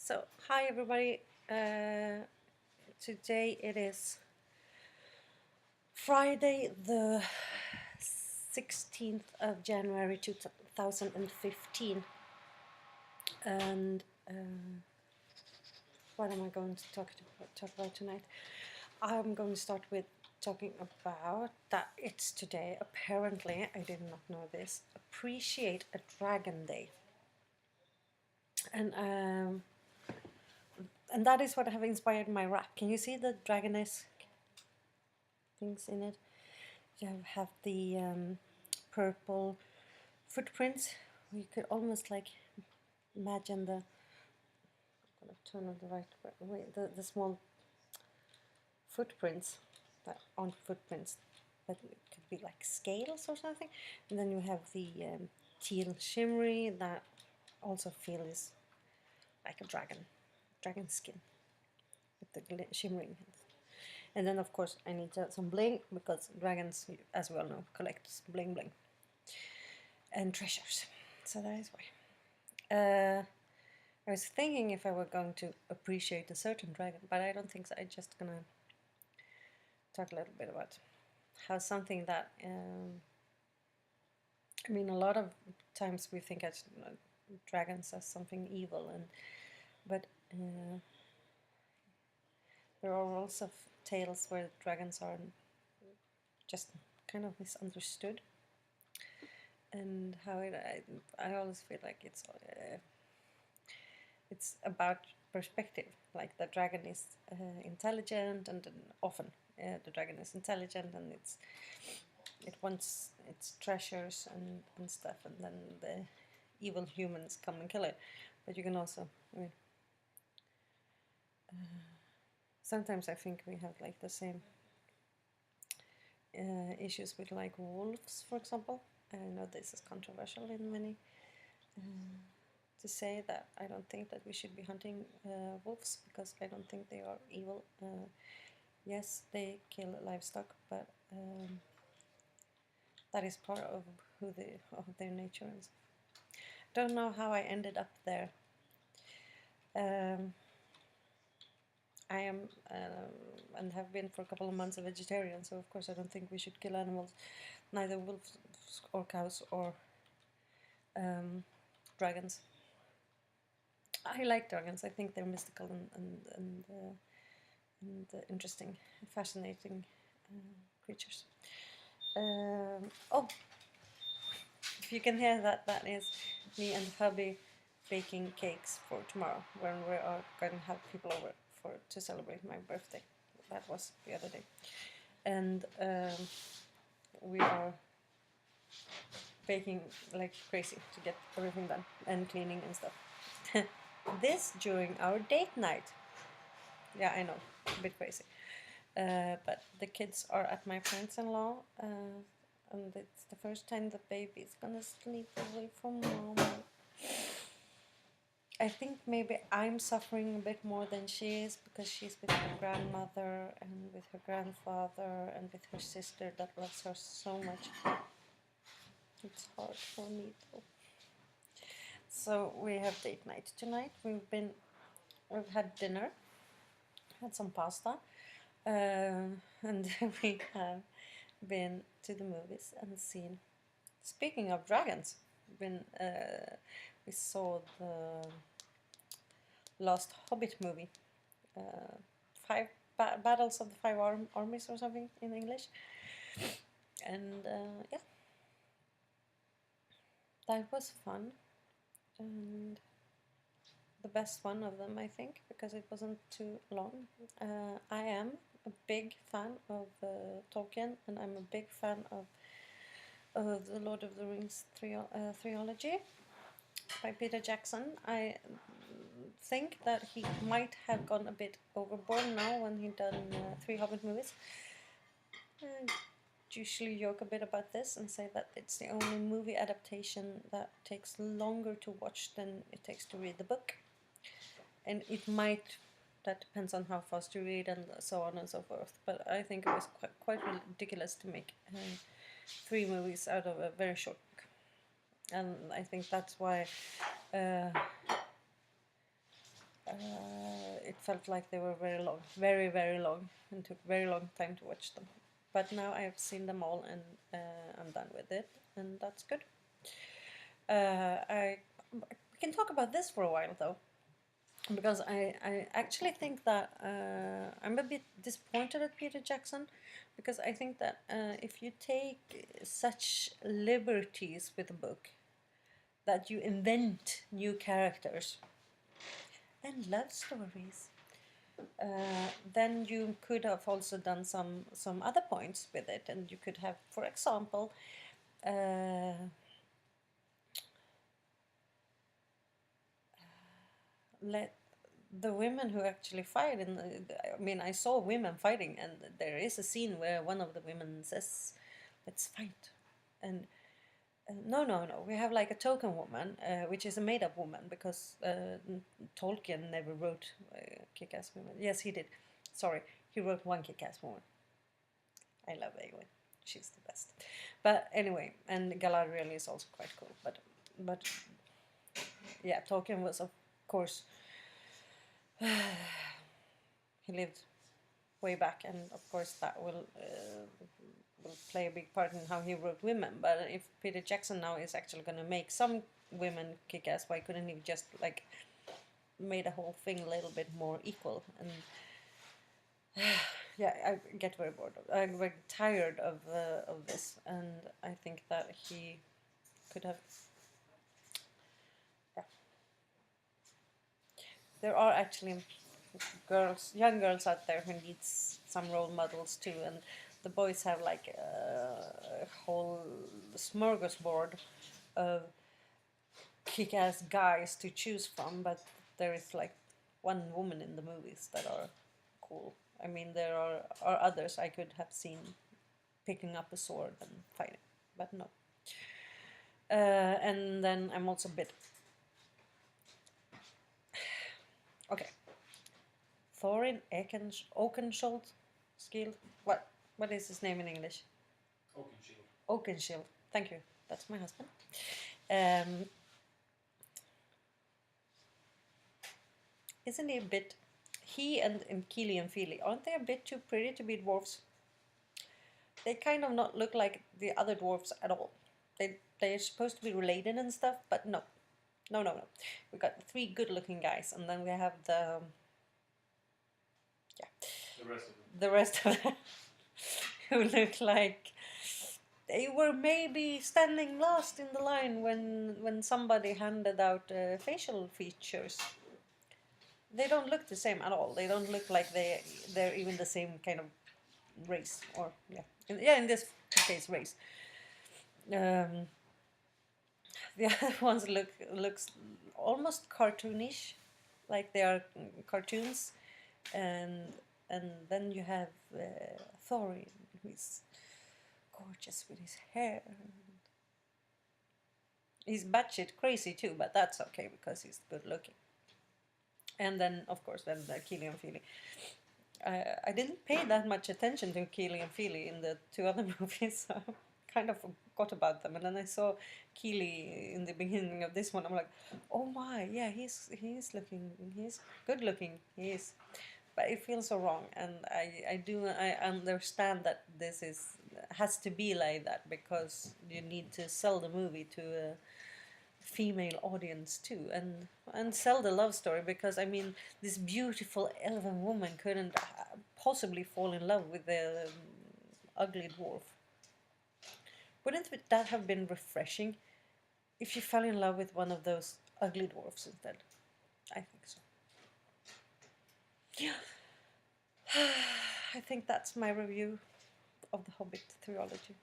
So, hi everybody. Today it is Friday, the 16th of January 2015. And what am I going to talk about tonight? I'm going to start with talking about that it's today, apparently, I did not know this, Appreciate a Dragon Day. And that is what have inspired my rap. Can you see the dragoness things in it? You have the purple footprints. You could almost like imagine the. I'm gonna turn it the right way. The small footprints that aren't footprints, but it could be like scales or something. And then you have the teal shimmery that also feels like a dragon skin with the shimmering. And then of course I need some bling, because dragons, as we all know, collect bling bling and treasures. So that is why. I was thinking if I were going to appreciate a certain dragon, but I don't think so. I'm just gonna talk a little bit about how something that I mean, a lot of times we think of dragons as something evil, but there are also tales where dragons are just kind of misunderstood, and how I always feel like it's about perspective. Like the dragon is intelligent, and often the dragon is intelligent, and it wants its treasures and stuff, and then the evil humans come and kill it. But you can also, I mean, sometimes I think we have like the same issues with like wolves, for example. I know this is controversial in many. To say that I don't think that we should be hunting wolves, because I don't think they are evil. Yes, they kill livestock, but that is part of their nature. And don't know how I ended up there. I am and have been for a couple of months a vegetarian, so of course I don't think we should kill animals, neither wolves or cows or dragons. I like dragons. I think they're mystical and interesting, fascinating creatures. Oh, if you can hear that, that is me and hubby baking cakes for tomorrow, when we are going to have people over to celebrate my birthday. That was the other day, and we are baking like crazy to get everything done and cleaning and stuff. This during our date night. Yeah, I know, a bit crazy. But the kids are at my parents-in-law, and it's the first time the baby's gonna sleep away from mom. I think maybe I'm suffering a bit more than she is, because she's with her grandmother and with her grandfather and with her sister that loves her so much. It's hard for me though. So we have date night tonight. We've had dinner, had some pasta, and we have been to the movies and seen. Speaking of dragons, we saw the last Hobbit movie, five battles of the five armies or something in English, and yeah, that was fun, and the best one of them, I think, because it wasn't too long. I am a big fan of Tolkien, and I'm a big fan of the Lord of the Rings trilogy by Peter Jackson. I think that he might have gone a bit overboard now when he done 3 Hobbit movies. I usually joke a bit about this and say that it's the only movie adaptation that takes longer to watch than it takes to read the book. And it might, that depends on how fast you read and so on and so forth, but I think it was quite ridiculous to make 3 movies out of a very short book. And I think that's why felt like they were very long, very, very long, and took very long time to watch them. But now I have seen them all, and I'm done with it, and that's good. We can talk about this for a while though, because I actually think that I'm a bit disappointed at Peter Jackson, because I think that if you take such liberties with a book, that you invent new characters and love stories, then you could have also done some other points with it, and you could have, for example, let the women who actually fight in I mean, I saw women fighting, and there is a scene where one of the women says, "Let's fight," and no, we have like a token woman, which is a made-up woman, because Tolkien never wrote kick-ass women. Yes, he did. Sorry, he wrote one kick-ass woman. I love Eowyn. She's the best. But anyway, and Galadriel is also quite cool. But yeah, Tolkien was, of course, he lived way back, and of course that will play a big part in how he wrote women. But if Peter Jackson now is actually going to make some women kick ass, why couldn't he just like made the whole thing a little bit more equal? And yeah, I get very bored. I'm very tired of this, and I think that he could have. Yeah, there are actually young girls out there who needs some role models too, and the boys have like a whole smorgasbord of kick-ass guys to choose from, but there is like one woman in the movies that are cool. I mean, there are others I could have seen picking up a sword and fighting, but no. And then I'm also a bit okay. Thorin Oakenshield, Skill. What is his name in English? Oakenshield. Oakenshield. Thank you. That's my husband. Isn't he a bit? He and Keely and Feely, aren't they a bit too pretty to be dwarves? They kind of not look like the other dwarves at all. They're supposed to be related and stuff, but no. We got three good-looking guys, and then we have the The rest of them. who look like they were maybe standing last in the line when somebody handed out facial features. They don't look the same at all. They don't look like they're even the same kind of race, or in this case race. The other ones looks almost cartoonish, like they are cartoons, and then you have Thorin, who's gorgeous with his hair. He's batshit crazy too, but that's okay because he's good looking. And then, of course, Keely and Feely. I didn't pay that much attention to Keely and Feely in the two other movies, so I kind of forgot about them. And then I saw Keely in the beginning of this one. I'm like, oh my, yeah, he's good looking. He is, but it feels so wrong. And I understand that this has to be like that because you need to sell the movie to a female audience too, and sell the love story, because I mean, this beautiful elven woman couldn't possibly fall in love with the ugly dwarf. Wouldn't that have been refreshing if you fell in love with one of those ugly dwarfs instead? I think so. Yeah. I think that's my review of the Hobbit trilogy.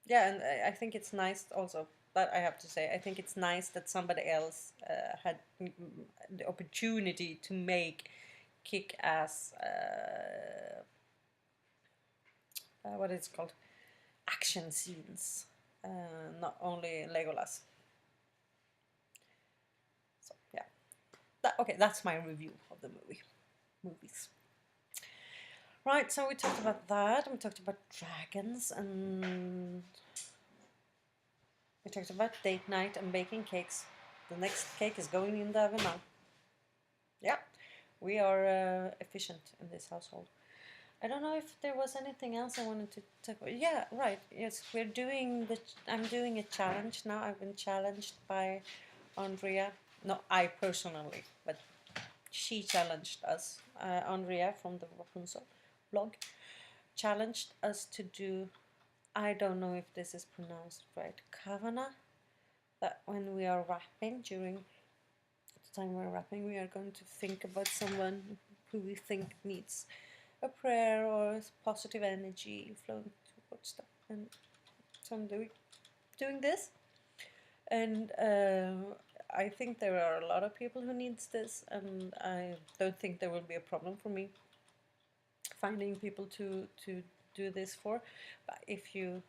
Yeah, and I think it's nice also, but I have to say, I think it's nice that somebody else had the opportunity to make kick-ass, what is it called, action scenes, not only Legolas. So yeah, okay, that's my review of the movies. Right, so we talked about that, and we talked about dragons, and we talked about date night and baking cakes. The next cake is going in the oven now. Yeah, we are efficient in this household. I don't know if there was anything else I wanted to talk about. Yeah, right. Yes, we're doing the. I'm doing a challenge now. I've been challenged by Andrea. Not I personally, but she challenged us. Andrea from the Rapunzel blog challenged us to do. I don't know if this is pronounced right. Kavana. That when we are rapping during the time we're rapping, we are going to think about someone who we think needs a prayer or positive energy flowing towards them. And so I'm doing this, and I think there are a lot of people who needs this, and I don't think there will be a problem for me finding people to do this for. But if you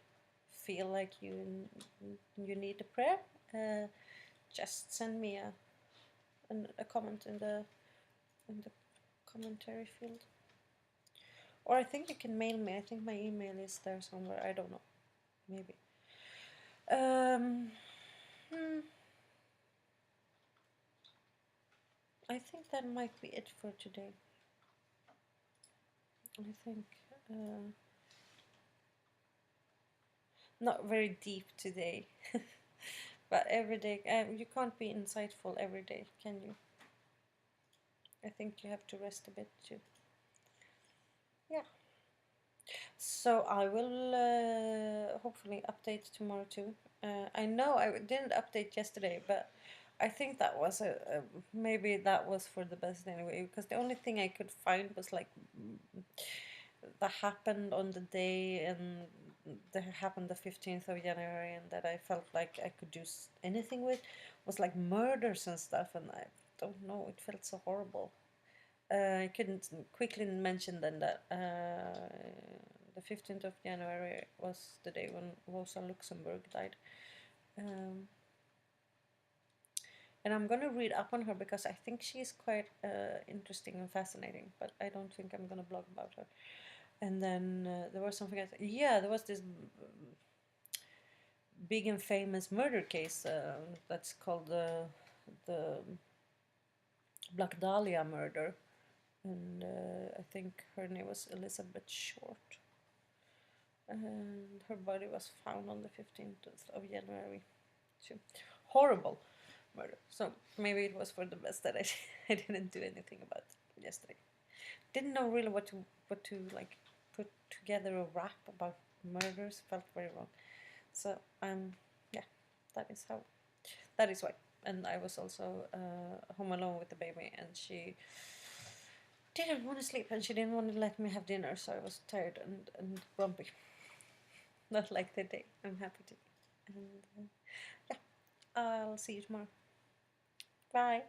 feel like you need a prayer, just send me a comment in the commentary field. Or I think you can mail me. I think my email is there somewhere. I don't know. Maybe. I think that might be it for today. I think not very deep today, but every day. You can't be insightful every day, can you? I think you have to rest a bit too. Yeah. So I will hopefully update tomorrow too. I know I didn't update yesterday, but I think that was maybe that was for the best anyway, because the only thing I could find was like that happened on the day, and that happened the 15th of January, and that I felt like I could do anything with was like murders and stuff, and I don't know, it felt so horrible. I couldn't quickly mention then that the 15th of January was the day when Rosa Luxemburg died. And I'm gonna read up on her because I think she's quite interesting and fascinating, but I don't think I'm gonna blog about her. And then there was something else. Yeah, there was this big and famous murder case that's called the Black Dahlia murder, and I think her name was Elizabeth Short. And her body was found on the 15th of January. Too. Horrible murder. So maybe it was for the best that I didn't do anything about it yesterday. Didn't know really what to like put together a rap about murders. Felt very wrong. So yeah, that is why. And I was also home alone with the baby, and she didn't want to sleep, and she didn't want to let me have dinner, so I was tired and grumpy. Not like today. I'm happy to. And yeah, I'll see you tomorrow. Bye.